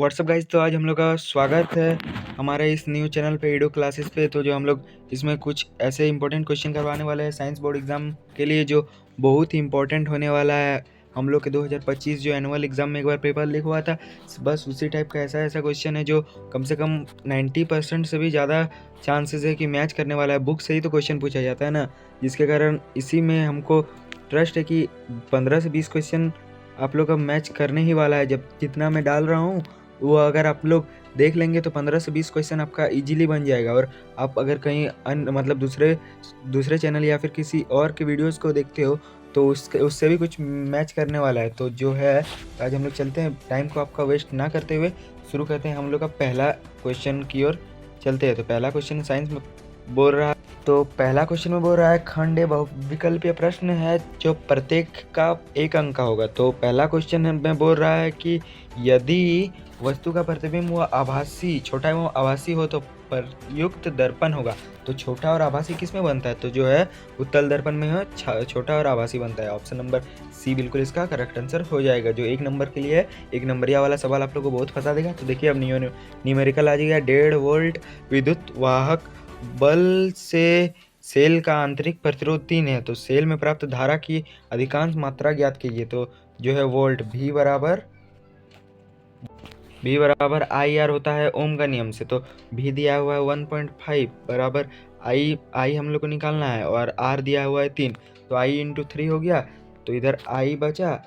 What's up guys, तो आज हम लोग का स्वागत है हमारे इस न्यू चैनल पे ईडो क्लासेस पे। तो जो हम लोग इसमें कुछ ऐसे इंपॉर्टेंट क्वेश्चन करवाने वाले हैं साइंस बोर्ड एग्जाम के लिए, जो बहुत ही इंपॉर्टेंट होने वाला है। हम लोग के 2025 जो एनुअल एग्जाम में एक बार पेपर लीक हुआ था, बस उसी टाइप का ऐसा क्वेश्चन है जो कम से कम 90% से भी ज़्यादा चांसेस है कि मैच करने वाला है। बुक से ही तो क्वेश्चन पूछा जाता है ना, जिसके कारण इसी में हमको ट्रस्ट है कि 15 से 20 क्वेश्चन आप लोग का मैच करने ही वाला है। जब जितना मैं डाल रहा हूँ वो अगर आप लोग देख लेंगे तो 15 से 20 क्वेश्चन आपका इजीली बन जाएगा। और आप अगर कहीं मतलब दूसरे चैनल या फिर किसी और के वीडियोस को देखते हो तो उससे भी कुछ मैच करने वाला है। तो जो है आज हम लोग चलते हैं, टाइम को आपका वेस्ट ना करते हुए शुरू करते हैं हम लोग का पहला क्वेश्चन की ओर चलते हैं। तो पहला क्वेश्चन साइंस में बोल रहा है, तो पहला क्वेश्चन में बोल रहा है खंड बहुविकल्पीय प्रश्न है जो प्रत्येक का एक अंक का होगा। तो पहला क्वेश्चन में बोल रहा है कि यदि वस्तु का प्रतिबिंब वो आभासी छोटा एवं आभासी हो तो प्रयुक्त दर्पण होगा। तो छोटा और आभासी किस में बनता है? तो जो है उत्तल दर्पण में है छोटा और आभासी बनता है। ऑप्शन नंबर सी बिल्कुल इसका करेक्ट आंसर हो जाएगा, जो 1 नंबर के लिए है। 1 नंबरिया वाला सवाल आप लोग को बहुत फंसा देगा। तो देखिए अब न्यूमेरिकल आ जाएगा। 1.5 वोल्ट विद्युत वाहक बल से सेल का आंतरिक प्रतिरोध 3 है, तो सेल में प्राप्त धारा की अधिकांश मात्रा ज्ञात कीजिए। तो जो है वोल्ट V बराबर IR होता है ओम का नियम से। तो V दिया हुआ है 1.5 बराबर I हम लोग को निकालना है, और R दिया हुआ है 3, तो I इंटू 3 हो गया। तो इधर I बचा,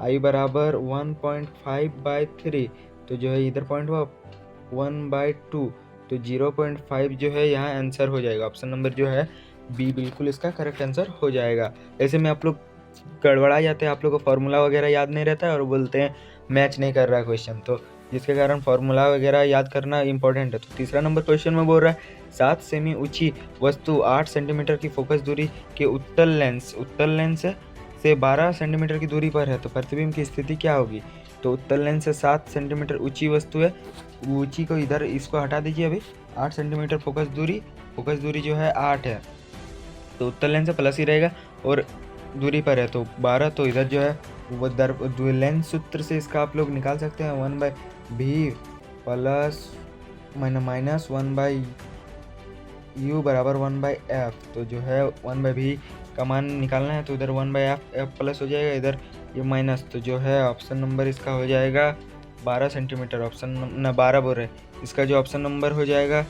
I बराबर 1.5/3, तो जो है इधर पॉइंट हुआ 1/2, तो 0.5 जो है यहाँ आंसर हो जाएगा। ऑप्शन नंबर जो है बी बिल्कुल इसका करेक्ट आंसर हो जाएगा। ऐसे में आप लोग गड़बड़ा जाते हैं, आप लोग को फार्मूला वगैरह याद नहीं रहता है और बोलते हैं मैच नहीं कर रहा क्वेश्चन, तो जिसके कारण फार्मूला वगैरह याद करना इंपॉर्टेंट है। तो तीसरा नंबर क्वेश्चन में बोल रहा है 7 सेमी ऊंची वस्तु 8 सेंटीमीटर की फोकस दूरी के उत्तल लेंस से 12 सेंटीमीटर की दूरी पर है, तो प्रतिबिंब की स्थिति क्या होगी? तो उत्तल लेंस से 7 सेंटीमीटर ऊंची वस्तु है, ऊंची को इधर इसको हटा दीजिए अभी। 8 सेंटीमीटर फोकस दूरी जो है 8 है, तो उत्तल लेंस से प्लस ही रहेगा, और दूरी पर है तो 12, तो इधर जो है वो लेंस सूत्र से इसका आप लोग निकाल सकते हैं 1/v प्लस माइनस 1/u बराबर 1/f। तो जो है 1/v का मान निकालना है, तो इधर 1/f प्लस हो जाएगा, इधर ये माइनस। तो जो है ऑप्शन नंबर इसका हो जाएगा 12 सेंटीमीटर। ऑप्शन न 12 बोल रहे, इसका जो ऑप्शन नंबर हो जाएगा,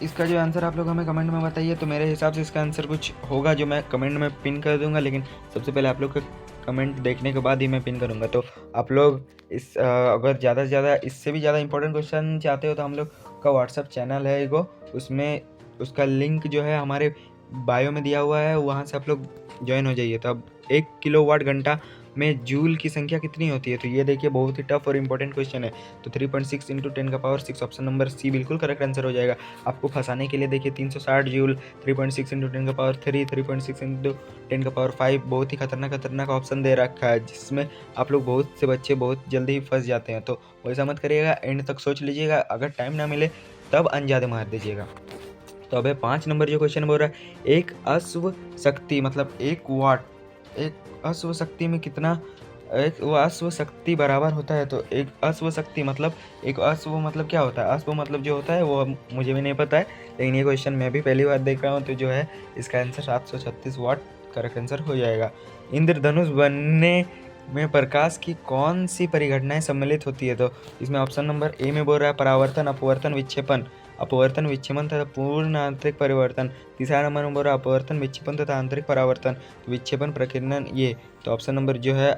इसका जो आंसर आप लोग हमें कमेंट में बताइए। तो मेरे हिसाब से इसका आंसर कुछ होगा जो मैं कमेंट में पिन कर दूंगा, लेकिन सबसे पहले आप लोग का कमेंट देखने के बाद ही मैं पिन करूंगा। तो आप लोग अगर ज़्यादा से ज़्यादा इससे भी ज़्यादा इंपॉर्टेंट क्वेश्चन चाहते हो तो हम लोग का व्हाट्सअप चैनल है एगो, उसमें उसका लिंक जो है हमारे बायो में दिया हुआ है, वहाँ से आप लोग ज्वाइन हो जाइए। तो अब 1 किलोवाट घंटा में जूल की संख्या कितनी होती है? तो ये देखिए बहुत ही टफ और इंपॉर्टेंट क्वेश्चन है। तो 3.6 इंटू 10⁻⁶, ऑप्शन नंबर सी बिल्कुल करेक्ट आंसर हो जाएगा। आपको फंसाने के लिए देखिए 360 जूल, 3.6 इंटू 10⁻3, 3.6 इंटू 10⁵ बहुत ही खतरनाक ऑप्शन दे रखा है, जिसमें आप लोग बहुत से बच्चे बहुत जल्दी ही फंस जाते हैं। तो वैसा मत करिएगा, एंड तक सोच लीजिएगा, अगर टाइम ना मिले तब अंदाजे मार दीजिएगा। तो अब 5 नंबर जो क्वेश्चन बोल रहा है, एक अश्व शक्ति मतलब 1 वाट, एक अश्व शक्ति में कितना, एक अश्व शक्ति बराबर होता है? तो एक अश्व शक्ति मतलब, एक अश्व मतलब क्या होता है? अश्व मतलब जो होता है वो मुझे भी नहीं पता है, लेकिन ये क्वेश्चन मैं भी पहली बार देख रहा हूँ। तो जो है इसका आंसर 736 वाट करेक्ट आंसर हो जाएगा। इंद्रधनुष बनने में प्रकाश की कौन सी परिघटनाएं सम्मिलित होती है? तो इसमें ऑप्शन नंबर ए में बोल रहा है परावर्तन, अपवर्तन, विक्षेपण तथा पूर्ण आंतरिक परिवर्तन। तीसरा नंबर में बोल रहा है अपवर्तन, विक्षेपण तथा आंतरिक परावर्तन, विक्षेपण, प्रकीर्णन, ये। तो ऑप्शन नंबर जो है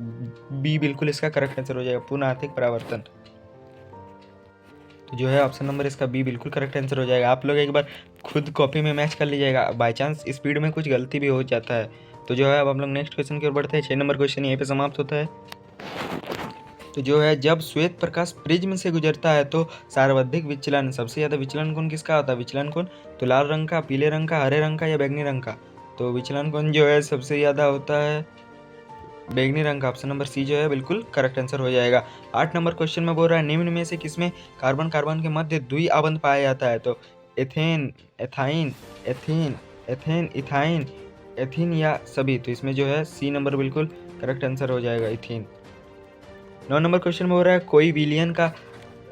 बी बिल्कुल इसका करेक्ट आंसर हो जाएगा, पूर्ण आंतरिक परावर्तन। तो जो है ऑप्शन नंबर इसका बी बिल्कुल करेक्ट आंसर हो जाएगा। आप लोग एक बार खुद कॉपी में मैच कर लीजिएगा, बाई चांस स्पीड में कुछ गलती भी हो जाता है। तो जो है अब हम लोग नेक्स्ट क्वेश्चन की ओर बढ़ते हैं। 6 नंबर क्वेश्चन यहीं पे समाप्त होता है। तो जो है जब श्वेत प्रकाश प्रिज्म से गुजरता है तो सर्वाधिक विचलन, सबसे ज़्यादा विचलन कोण किसका होता है? विचलन कोण तो लाल रंग का, पीले रंग का, हरे रंग का या बैंगनी रंग का? तो विचलन कोण जो है सबसे ज़्यादा होता है बैंगनी रंग का। ऑप्शन नंबर सी जो है बिल्कुल करेक्ट आंसर हो जाएगा। 8 नंबर क्वेश्चन में बोल रहा है निम्न में से किसमें कार्बन कार्बन के मध्य द्विआबंध पाया जाता है? तो ethane, ethyne, ethene, ethane, ethyne, ethene या सभी? तो इसमें जो है सी नंबर बिल्कुल करेक्ट आंसर हो जाएगा, इथीन। 9 नंबर क्वेश्चन में हो रहा है कोई विलियन का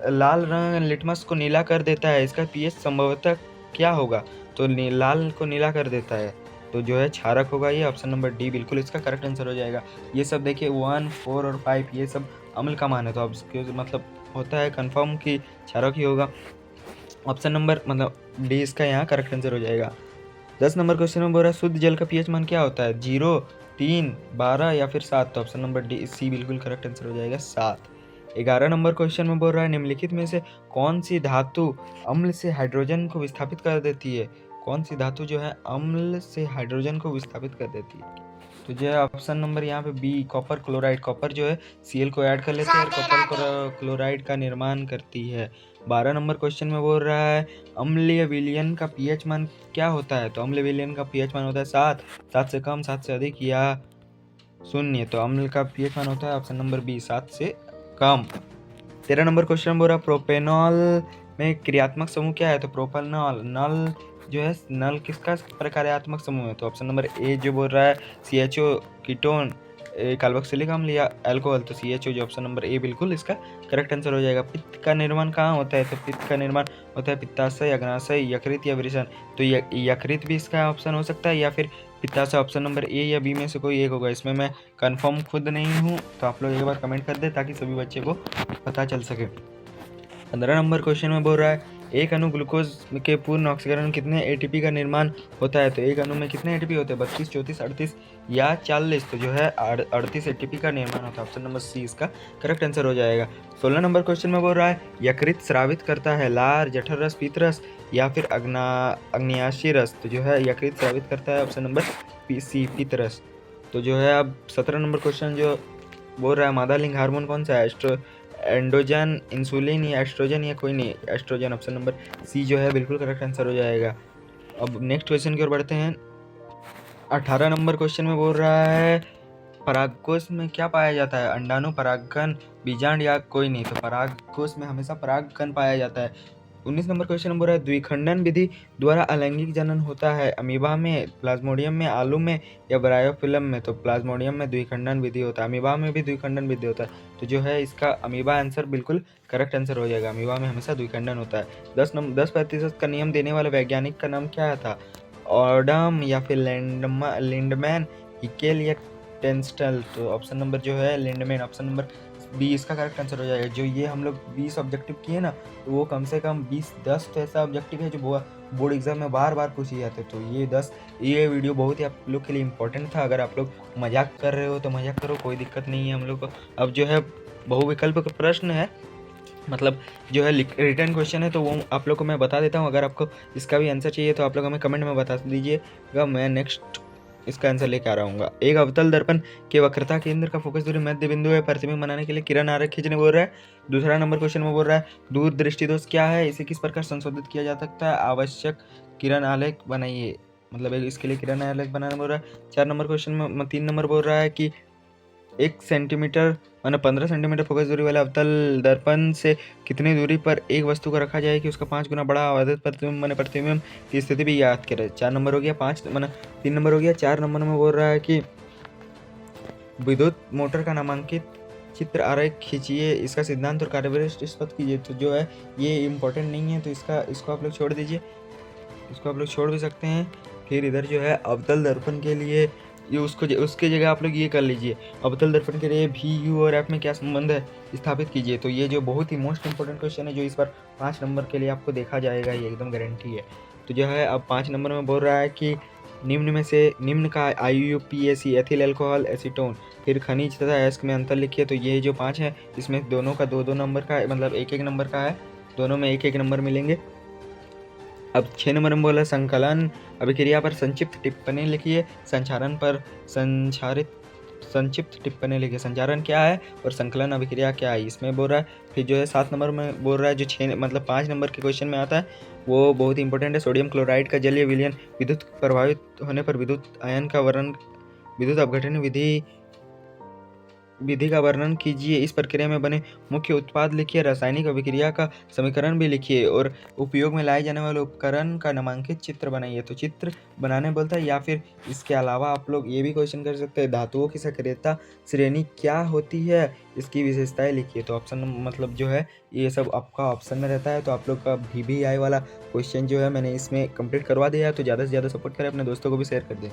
लाल रंग लिटमस को नीला कर देता है, इसका पीएच संभवतः क्या होगा? तो लाल को नीला कर देता है तो जो है क्षारक होगा। ये ऑप्शन नंबर डी बिल्कुल इसका करेक्ट आंसर हो जाएगा। ये सब देखिए 1, 4 और 5 ये सब अम्ल का मान है, तो अब मतलब होता है कंफर्म कि क्षारक ही होगा। ऑप्शन नंबर मतलब डी इसका यहाँ करेक्ट आंसर हो जाएगा। 10 नंबर क्वेश्चन में बोल रहा है शुद्ध जल का पीएच मान क्या होता है? 0, 3, 12 या फिर 7। तो ऑप्शन नंबर डी सी बिल्कुल करेक्ट आंसर हो जाएगा 7। 11 नंबर क्वेश्चन में बोल रहा है निम्नलिखित में से कौन सी धातु अम्ल से हाइड्रोजन को विस्थापित कर देती है? कौन सी धातु जो है अम्ल से हाइड्रोजन को विस्थापित कर देती है? तो जो है ऑप्शन नंबर यहाँ पे बी कॉपर क्लोराइड। कॉपर जो है Cl को ऐड कर लेते हैं और कॉपर क्लोराइड का निर्माण करती है। 12 नंबर क्वेश्चन में बोल रहा है अम्लीय विलयन का पीएच मान क्या होता है? तो अम्लीय विलयन का पीएच मान होता है 7, 7 से कम, 7 से अधिक या 0। तो अम्ल का पीएच मान होता है ऑप्शन नंबर बी 7 से कम। 13 नंबर क्वेश्चन बोल रहा है प्रोपेनॉल में क्रियात्मक समूह क्या है? तो प्रोपेनॉल नल जो है नल किसका प्रकार्यात्मक समूह है? तो ऑप्शन नंबर ए जो बोल रहा है CHO कीटोन कार्बोक्सिलिक अम्ल या अल्कोहल। तो CHO जो ऑप्शन नंबर ए बिल्कुल इसका करेक्ट आंसर हो जाएगा। पित्त का निर्माण कहाँ होता है? तो पित्त का निर्माण होता है पित्ताशय, अग्नाशय, यकृत या वृषण। तो यकृत भी इसका ऑप्शन हो सकता है या फिर पित्ताशय। ऑप्शन नंबर ए या बी में से कोई एक होगा, इसमें मैं कंफर्म खुद नहीं हूँ, तो आप लोग एक बार कमेंट कर दे ताकि सभी बच्चे को पता चल सके। 15 नंबर क्वेश्चन में बोल रहा है एक अणु ग्लूकोज के पूर्ण ऑक्सीकरण कितने ATP का निर्माण होता है? तो एक अणु में कितने ATP होते हैं? 32, 34, 38 या 40। तो जो है 38 ATP का निर्माण होता है। ऑप्शन नंबर सी इसका करेक्ट आंसर हो जाएगा। 16 नंबर क्वेश्चन में बोल रहा है यकृत स्रावित करता है लार, जठर रस, पीत रस या फिर अग्न्याशी रस। तो जो है यकृत स्रावित करता है ऑप्शन नंबर सी पीत रस। तो जो है अब 17 नंबर क्वेश्चन जो बोल रहा है मादा लिंग हार्मोन कौन सा है? एंड्रोजन, इंसुलिन या एस्ट्रोजन या कोई नहीं? एस्ट्रोजन ऑप्शन नंबर सी जो है बिल्कुल करेक्ट आंसर हो जाएगा। अब नेक्स्ट क्वेश्चन की ओर बढ़ते हैं। 18 नंबर क्वेश्चन में बोल रहा है परागकोश में क्या पाया जाता है? अंडाणु, परागकण, बीजांड या कोई नहीं? तो परागकोश में हमेशा परागकण पाया जाता है। 19 नंबर क्वेश्चन बोल रहा है द्विखंडन विधि द्वारा अलैंगिक जनन होता है अमीबा में, प्लाज्मोडियम में, आलू में या ब्रायोफिलम में? तो प्लाज्मोडियम में द्विखंडन विधि होता है, अमीबा में भी द्विखंडन विधि होता है। तो जो है इसका अमीबा आंसर बिल्कुल करेक्ट आंसर हो जाएगा। अमीबा में हमेशा द्विखंडन होता है। 10% का नियम देने वाले वैज्ञानिक का नाम क्या था? ऑर्डम या फिर लिंडमैन, हिकेल या टेंस्टल? तो ऑप्शन नंबर जो है लिंडमैन, ऑप्शन नंबर बी इसका करेक्ट आंसर हो जाएगा। जो ये हम लोग 20 ऑब्जेक्टिव किए ना, तो वो कम से कम 10 तो ऐसा ऑब्जेक्टिव है जो बोर्ड एग्जाम में बार बार पूछे जाते। तो ये वीडियो बहुत ही आप लोग के लिए इंपॉर्टेंट था। अगर आप लोग मजाक कर रहे हो तो मजाक करो, कोई दिक्कत नहीं है हम लोग को। अब जो है बहुविकल्प का प्रश्न है, मतलब जो है रिटर्न क्वेश्चन है, तो वो आप लोग को मैं बता देता हूँ। अगर आपको इसका भी आंसर चाहिए तो आप लोग हमें कमेंट में बता दीजिएगा, मैं नेक्स्ट इसका आंसर लेकर आ रहा हूँ। एक अवतल दर्पण के वक्रता केंद्र का फोकस दूरी मध्य बिंदु है, प्रतिबिंब बनाने के लिए किरण आरेख खींचने बोल रहा है। दूसरा नंबर क्वेश्चन में बोल रहा है दूरदृष्टि दोष क्या है, इसे किस प्रकार संशोधित किया जा सकता है? आवश्यक किरण आलेख बनाइए, मतलब इसके लिए किरण आलेख बनाना बोल रहा है। 4 नंबर क्वेश्चन में 3 नंबर बोल रहा है कि 1 सेंटीमीटर माना 15 सेंटीमीटर फोकस दूरी वाले अवतल दर्पण से कितनी दूरी पर एक वस्तु को रखा जाए कि उसका 5 गुना बड़ा आवर्धित प्रतिबिंब माने प्रतिबिंब की स्थिति भी याद करें। 4 नंबर हो गया, 5 माना 3 नंबर हो गया। 4 नंबर में बोल रहा है कि विद्युत मोटर का नामांकित चित्र आरेख खींचिए, इसका सिद्धांत और कार्यविधि स्पष्ट कीजिए। तो जो है ये इम्पोर्टेंट नहीं है, तो इसको आप लोग छोड़ दीजिए, इसको आप लोग छोड़ भी सकते हैं। फिर इधर जो है अवतल दर्पण के लिए ये उसके जगह आप लोग ये कर लीजिए, अवतल दर्पण के लिए भी यू और एफ में क्या संबंध है स्थापित कीजिए। तो ये जो बहुत ही मोस्ट इंपॉर्टेंट क्वेश्चन है जो इस बार 5 नंबर के लिए आपको देखा जाएगा, ये एकदम गारंटी है। तो जो है अब 5 नंबर में बोल रहा है कि निम्न का IUPAC एथिल अल्कोहल एसीटोन, फिर खनिज तथा अयस्क में अंतर लिखिए। तो ये जो 5 है इसमें दोनों का 2-2 नंबर का मतलब 1-1 नंबर का है, दोनों में 1-1 नंबर मिलेंगे। अब 6 नंबर में बोला संकलन अभिक्रिया पर संक्षिप्त टिप्पणी लिखिए, संचारण पर संक्षिप्त टिप्पणी लिखिए। संचारण क्या है और संकलन अभिक्रिया क्या है, इसमें बोल रहा है। फिर जो है 7 नंबर में बोल रहा है, जो 6 मतलब 5 नंबर के क्वेश्चन में आता है वो बहुत ही इंपॉर्टेंट है। सोडियम क्लोराइड का जलीय विलयन विद्युत प्रभावित होने पर विद्युत आयन का वर्ण विद्युत अपघटन विधि विधि का वर्णन कीजिए। इस प्रक्रिया में बने मुख्य उत्पाद लिखिए, रासायनिक अभिक्रिया का समीकरण भी लिखिए और उपयोग में लाए जाने वाले उपकरण का नामांकित चित्र बनाइए। तो चित्र बनाने बोलता है, या फिर इसके अलावा आप लोग ये भी क्वेश्चन कर सकते हैं, धातुओं की सक्रियता श्रेणी क्या होती है, इसकी विशेषताएं लिखिए। तो ऑप्शन मतलब जो है ये सब आपका ऑप्शन में रहता है। तो आप लोग का VBI वाला क्वेश्चन जो है मैंने इसमें कंप्लीट करवा दिया है। तो ज़्यादा से ज़्यादा सपोर्ट करें, अपने दोस्तों को भी शेयर कर दें।